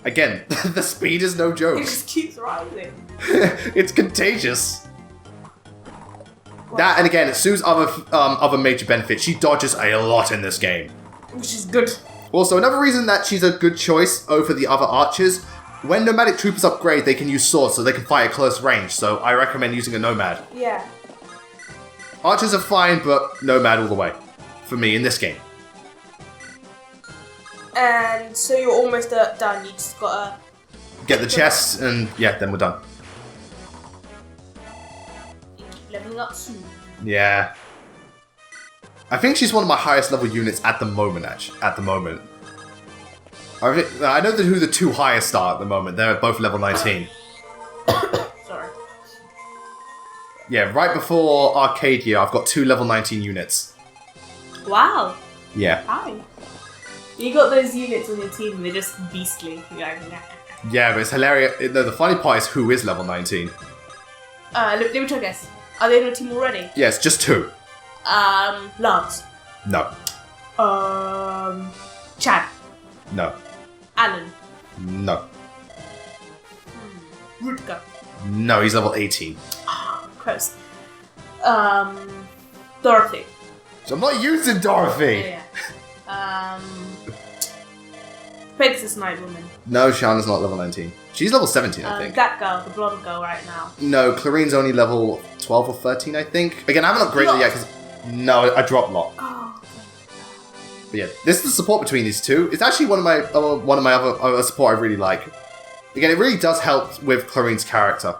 Again, the speed is no joke. It just keeps rising. It's contagious. That, and again, Sue's other major benefit, she dodges a lot in this game. Which is good. Also, another reason that she's a good choice over the other archers, when nomadic troopers upgrade, they can use swords, so they can fight at close range, so I recommend using a nomad. Yeah. Archers are fine, but nomad all the way. For me, in this game. And so you're almost done, you just gotta... Get the chests, and yeah, then we're done. You keep leveling up soon. Yeah. I think she's one of my highest level units at the moment, actually. At the moment. I know who the 2 highest are at the moment. They're both level 19. Sorry. Yeah, right before Arcadia, I've got 2 level 19 units. Wow. Yeah. Hi. You got those units on your team and they're just beastly. You're like, nah. Yeah, but it's hilarious. No, the funny part is who is level 19. Let me try to guess. Are they on your team already? Yes, just 2. Lance. No. Chad. No. Alan. No. Rutger. No, he's level 18. Close. Dorothy. So I'm not using Dorothy! Yeah. Pegasus Night Woman. No, Shauna's not level 19. She's level 17, I think. That girl, the blonde girl right now. No, Clarine's only level 12 or 13, I think. Again, I haven't upgraded yet, because... No, I dropped Locke. Oh. But yeah, this is the support between these two. It's actually one of my other support I really like. Again, it really does help with Clarine's character.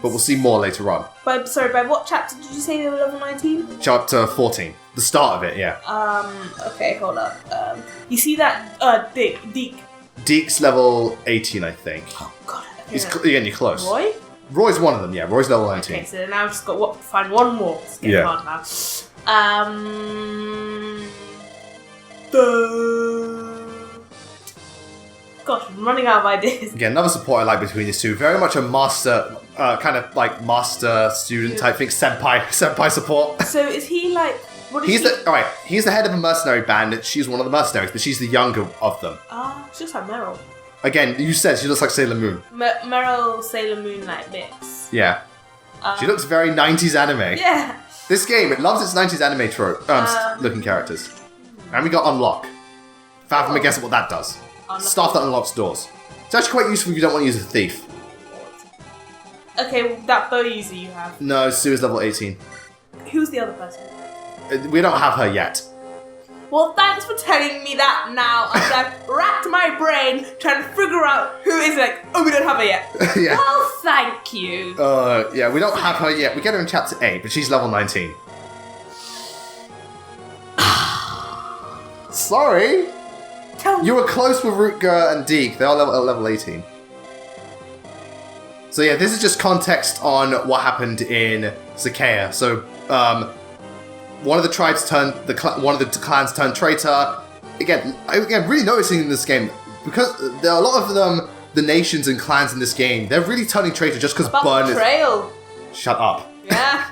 But we'll see more later on. By what chapter did you say they were level 19? Chapter 14. The start of it, yeah. Okay, hold up. You see that, Deke? Deke's level 18, I think. Oh, God. Again, you're close. Roy? Roy's one of them, yeah. Roy's level 19. Okay, so now I've just got to find one more. It's getting hard now. Gosh, I'm running out of ideas. Again, another support I like between these two. Very much a master, kind of like master-student type thing. Senpai support. So is he like... What is he? Alright, he's the head of a mercenary band, and she's one of the mercenaries, but she's the younger of them. She looks like Meryl. Again, you said she looks like Sailor Moon. Meryl, Sailor Moon, like mix. Yeah. She looks very 90s anime. Yeah. This game, it loves its 90s anime looking characters. And we got Unlock. Fathom a guess at what that does. Staff that unlocks doors. It's actually quite useful if you don't want to use a thief. Okay, well, that bow user you have. No, Sue is level 18. Who's the other person? We don't have her yet. Well, thanks for telling me that now. I've racked my brain trying to figure out who is like, oh, we don't have her yet. Yeah. Well, thank you. Yeah, we don't have her yet. We get her in chapter 8, but she's level 19. Sorry. You were close with Rutger and Deke. They're all level 18. So yeah, this is just context on what happened in Sakea. So, one of the tribes turned one of the clans turned traitor. Again, really noticing in this game because there are a lot of them, the nations and clans in this game. They're really turning traitor just because Burn betrayal. Shut up. Yeah.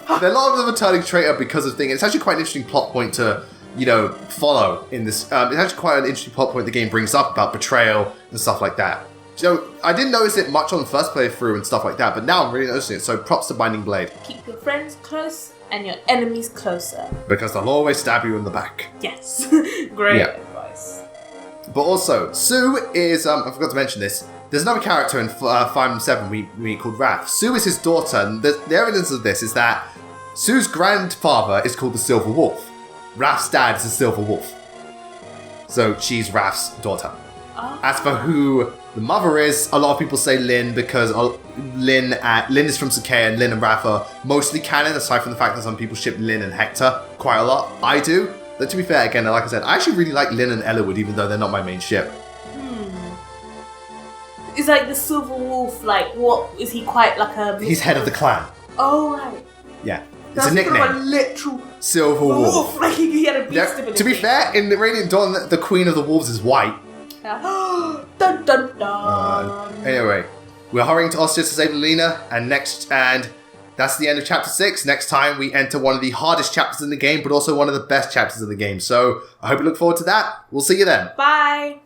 A lot of them are turning traitor because of things. It's actually quite an interesting plot point to follow in this. It's actually quite an interesting plot point the game brings up about betrayal and stuff like that. So I didn't notice it much on the first playthrough and stuff like that, but now I'm really noticing it. So props to Binding Blade. Keep your friends close and your enemies closer. Because they'll always stab you in the back. Yes. Great advice. But also, Sue is, I forgot to mention this, there's another character in Fire Emblem 7 we meet called Raph. Sue is his daughter, and the evidence of this is that Sue's grandfather is called the Silver Wolf. Raph's dad is the Silver Wolf. So she's Raph's daughter. Oh. As for who the mother is, a lot of people say Lynn because Lynn is from Sakea and Lynn and Raph are mostly canon, aside from the fact that some people ship Lynn and Hector quite a lot. I do. But to be fair, again, like I said, I actually really like Lynn and Eliwood, even though they're not my main ship. Is like the Silver Wolf, like, what, is he quite like a... He's head of the clan. Oh, right. Yeah. It's a nickname. Kind of a literal Silver Wolf. Like he had a beast ability. To be fair, in the Radiant Dawn, the Queen of the Wolves is white. Dun dun dun. Anyway, we're hurrying to Ostia to save Lena, and that's the end of chapter 6. Next time we enter one of the hardest chapters in the game, but also one of the best chapters of the game. So I hope you look forward to that. We'll see you then. Bye.